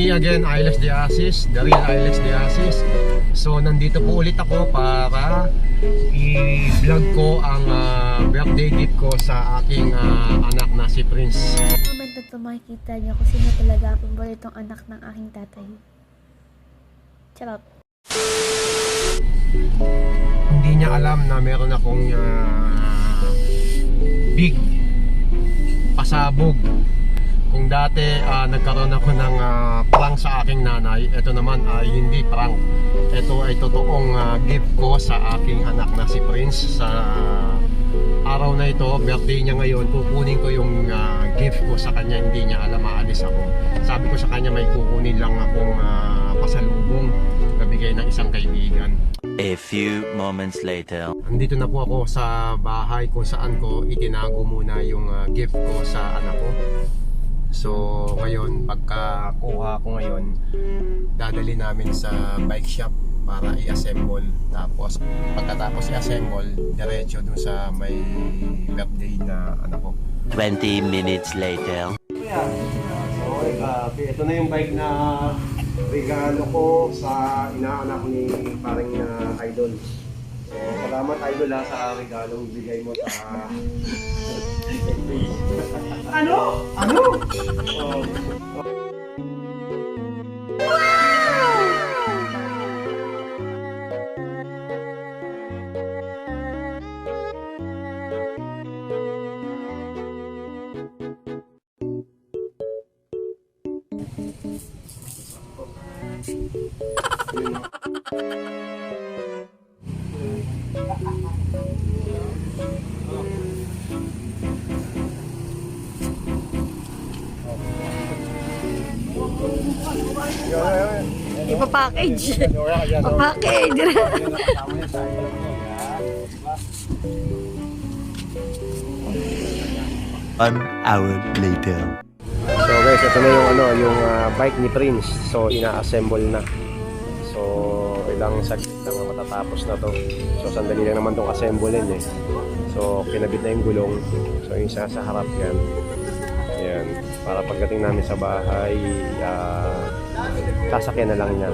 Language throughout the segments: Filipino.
me again, Ailes de Asis, the real Ailes de Asis. So nandito po ulit ako para i-vlog ko ang birthday gift ko sa aking anak na si Prince. Moment na ito makikita niyo kung sino talaga ang paboritong anak ng aking tatay. Charot. Hindi niya alam na meron akong big pasabog. Kung dati nagkaroon ako ng prank sa aking nanay, ito naman ay hindi prank. Ito ay totoong gift ko sa aking anak na si Prince. Sa araw na ito, birthday niya ngayon, kukunin ko yung gift ko sa kanya. Hindi niya alam, maalis ako. Sabi ko sa kanya, may kukunin lang akong pasalubong na bigay ng isang kaibigan. A few moments later. Andito na po ako sa bahay kung saan ko itinago muna yung gift ko sa anak ko. So ngayon, pagkakuha ko ngayon, dadali namin sa bike shop para i-assemble. Tapos pagkatapos i-assemble, diretso dun sa may birthday na anak ko. 20 minutes later. So ito na yung bike na regalo ko sa inaanak ni parang Idol. So salamat Idol sa regalong bigay mo sa Ano? Oh. Ipapackage. Papackage. 1 hour later. So guys, ito na yung yung bike ni Prince. So ina-assemble na. So ilang saglit lang matatapos na to. So sandali lang naman tong assemblein eh. So kinabit na yung gulong. So yung isa sa harap yan. Ayan. Para pagdating namin sa bahay, sasakyan na lang niya.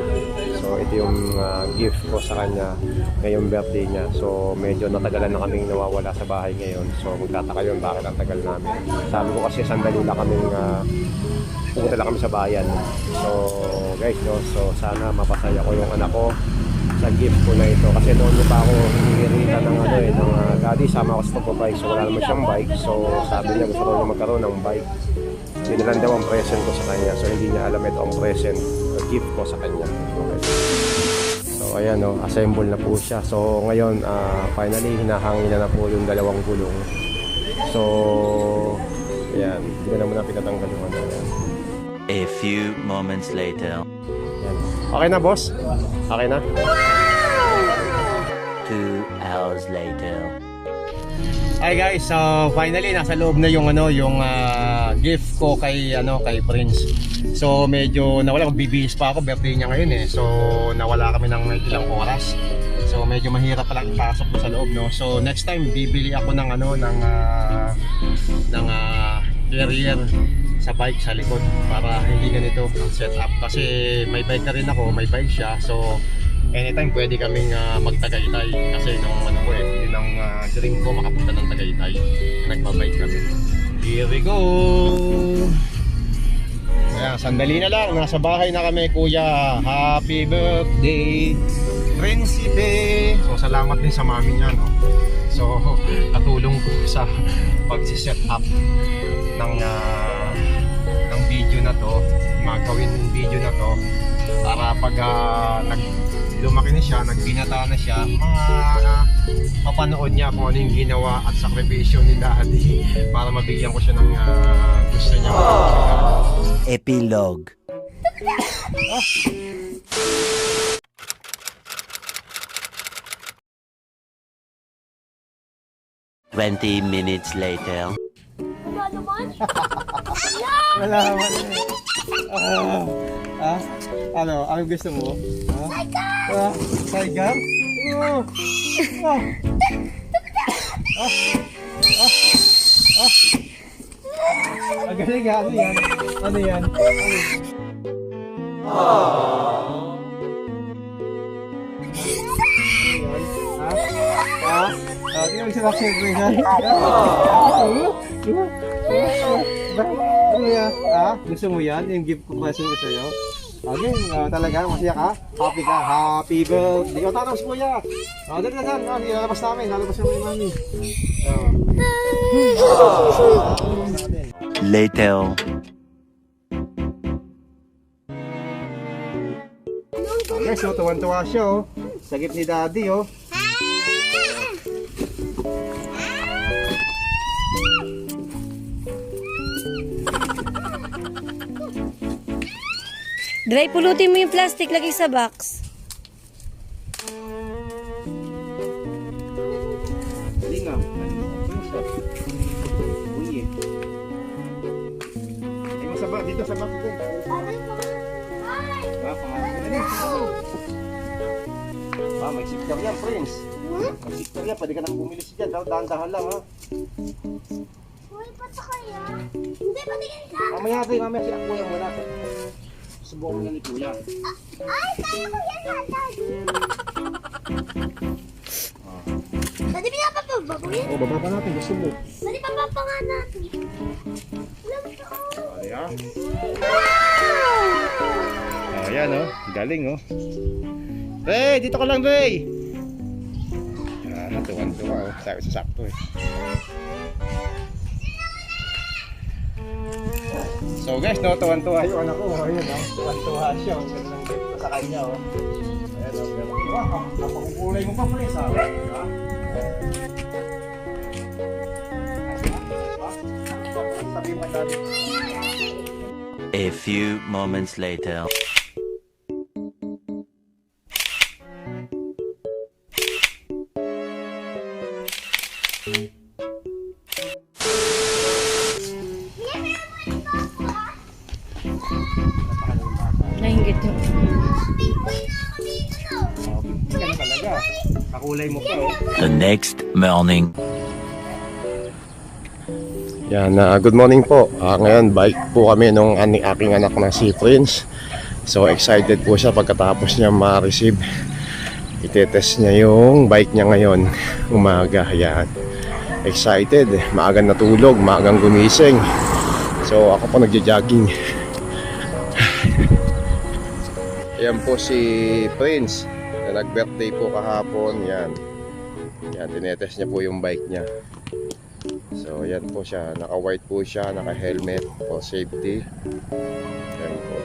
So ito yung gift ko sa kanya ngayong birthday niya. So medyo natagalan na kaming nawawala sa bahay ngayon. So magtataka yun bakit ang tagal namin. Sabi ko kasi sandali lang kaming pupunta lang kami sa bayan. So guys, no, so sana mapasaya ko yung anak ko sa gift ko na ito. Kasi noon pa ako hinihirita ng ng daddy, sama ako sa pagbabike. So wala naman siyang bike. So sabi niya gusto ko na magkaroon ng bike. Sinalan daw ang present ko sa kanya. So hindi niya alam ito ang present gift ko sa kanya. Okay. So ayan, no, assemble na po siya. So ngayon finally hinahangin na po yung dalawang gulong. So ayan, hindi na naman na pinatanggal yung ayan. A few moments later. Ayan. Okay na boss? Okay na? 2 hours later. Hi guys, so finally nasa loob na yung yung gift ko kay kay Prince. So medyo nawala, bibihis pa ako, birthday niya ngayon eh. So nawala kami ng ilang oras. So medyo mahirap pa lang ipasok ko sa loob, no. So next time bibili ako ng carrier sa bike sa likod para hindi ganito ang setup kasi may bike na rin ako, may bike siya. So anytime pwede kaming magtagaytay kasi nung yun ang dream ko, makapunta ng Tagaytay. Nagbabike kami. Here we go! Ayan, sandali na lang, nasa bahay na kami kuya. Happy birthday Principe! So salamat din sa mami niya, no? So katulong ko sa pagsiset up ng video na to, magawin yung video na to para pag lumaki na siya, nagbinata na siya, mapanood niya kung ano yung ginawa at sakripisyo ni daddy para mabigyan ko siya ng gusto niya. Epilogue. 20 minutes later. Wala naman. Wala naman Ano gusto mo? Saigang! Saigang? Ang galing, ano yan? Ano yan? Tingnan mo si Roxy, Prince, ha? Ano yan? Gusto mo yan? Yung gift ko present ko sa'yo? Okay, talaga, masaya ka? Happy ka? Happy birthday! Ikaw tanong si Kuya! Dali na dyan, lalabas namin yung mami. Later. Okay, so tuwan-tuwa siya, oh. Sa gift ni Daddy, oh. Dry, pulutin mo yung plastic, lagay sa box. Lingam. Uy, ay mo sa bag, dito sa bag ko. May siktar yan, Prince. May siktar yan, pwede ka nang bumili siya dyan. Dahan-dahan lang, ha? Uy, pato kaya? Hindi, patingin ka. Mamaya si Kuya muna. Subukan mo na ni Kuya. Ay, kaya ko yan, Daddy. Daddy, pinapapaba ko yan. Baba pa natin, gusto mo. Daddy, papapa nga natin. Alam mo ito. Ayan. Ayan, oh. Galing, oh. Ray, dito ka lang, Ray. Tuwan-tuwa, oh. Sakto, eh. So guys, no, tuwan-tuwa yung anak ko. Ayan, no? Tuwan-tuwa siya. Ang ganda ng gift ko sa kanya, oh. Ayan, no? Napakukulay mo pa, Prince, ha? Sabihin mo, Daddy. A few moments later. Nahinggit mo. Yan talaga. Kakulay mo pa, oh. The next morning. Yan, good morning po. Ngayon, bike po kami nung aking anak na si Prince. So, excited po siya pagkatapos niya ma-receive. Itetest niya yung bike niya ngayon. Umaga, yan. Excited. Maagang natulog, maagang gumising. So, ako po nagja-jogging. Yan po si Prince na nag-birthday po kahapon. Yan. Yan, tinetest niya po yung bike niya. So, yan po siya. Naka-white po siya, naka-helmet for safety. Yan po.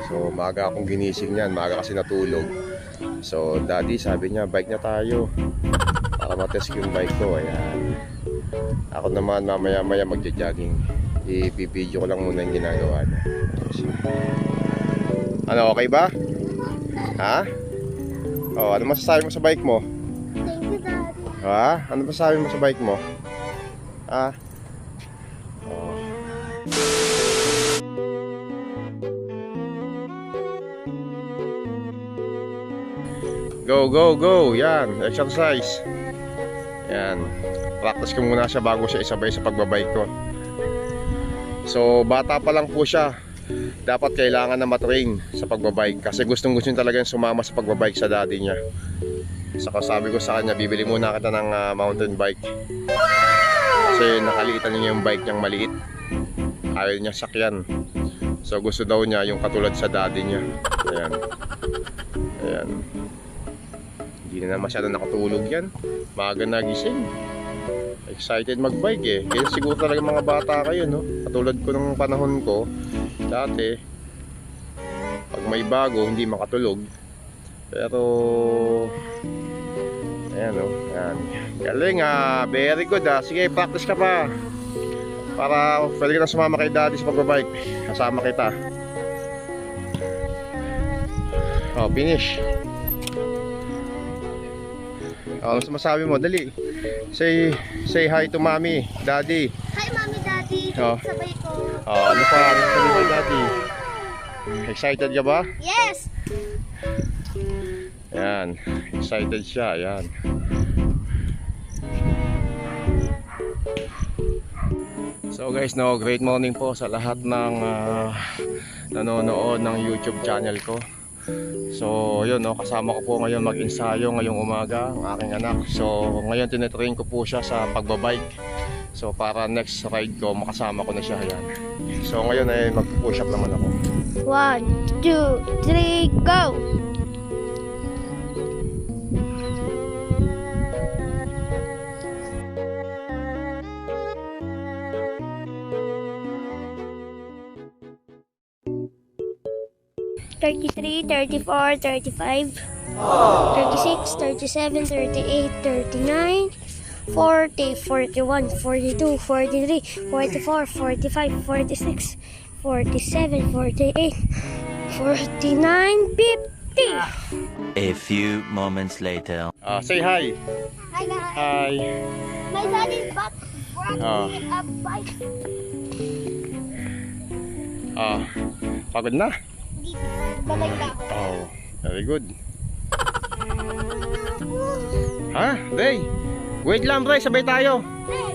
So, maaga akong ginising yan. Maaga kasi natulog. So, Daddy, sabi niya, bike na tayo. Para matest yung bike ko. Ayan. Ako naman, mamaya-maya magja-jogging. I-video ko lang muna yung ginagawa niya. Ano, okay ba? Ha? Oh, ano masasabi mo sa bike mo? Thank you, Daddy. Ha? Ano masasabi mo sa bike mo? Ha? Oh. Go, go, go! Yan, exercise. Yan. Practice ko muna siya bago siya isabay sa pagbabike ko. So, bata pa lang po siya. Dapat kailangan na matrain sa pagbabike kasi gustong-gusto niya talaga sumama sa pagbabike sa daddy niya. Saka sabi ko sa kanya, bibili muna kita ng mountain bike. Kasi nakaliitan niya yung bike niyang maliit. Ayaw niya sakyan. So gusto daw niya yung katulad sa daddy niya. Ayan. Ayan. Hindi na masyado nakatulog yan. Maaga nagising. Excited magbike eh. Kaya siguro talaga mga bata kayo, no? Katulad ko nung panahon ko, dati, pag may bago, hindi makatulog. Pero, ayan, no? Ayan. Galing, very good, Sige, practice ka pa. Para pwede ka na sumama kay daddy sa pagbabike. Kasama kita. Oh, finish. Ano masabi mo? Dali. Say hi to mommy, daddy. Hi, Mommy, Daddy. Oh. Sabay ko. Ano pa? Ano sabi kay daddy? Excited ka ba? Yes! Ayan. Excited siya. Ayan. So guys, no, great morning po sa lahat ng nanonood ng YouTube channel ko. So yun, no, kasama ko po ngayon mag-ensayo ngayong umaga ang aking anak. So ngayon tinetrain ko po siya sa pagbabike. So para next ride ko makasama ko na siya. Yan. So ngayon ay mag-push up naman ako. 1, 2, 3, go! $33, $34, $35, $36, $37, $38, $39, $40, $41, $42, $43, $44, $45, $46, $47, $48, $49, $50. A few moments later. Say hi. Hi guys. Hi. My dad is back brought me a bike. Pagod na? Babay ka. Oh, very good. Ha? Ray, wait lang Ray, sabay tayo. Hey,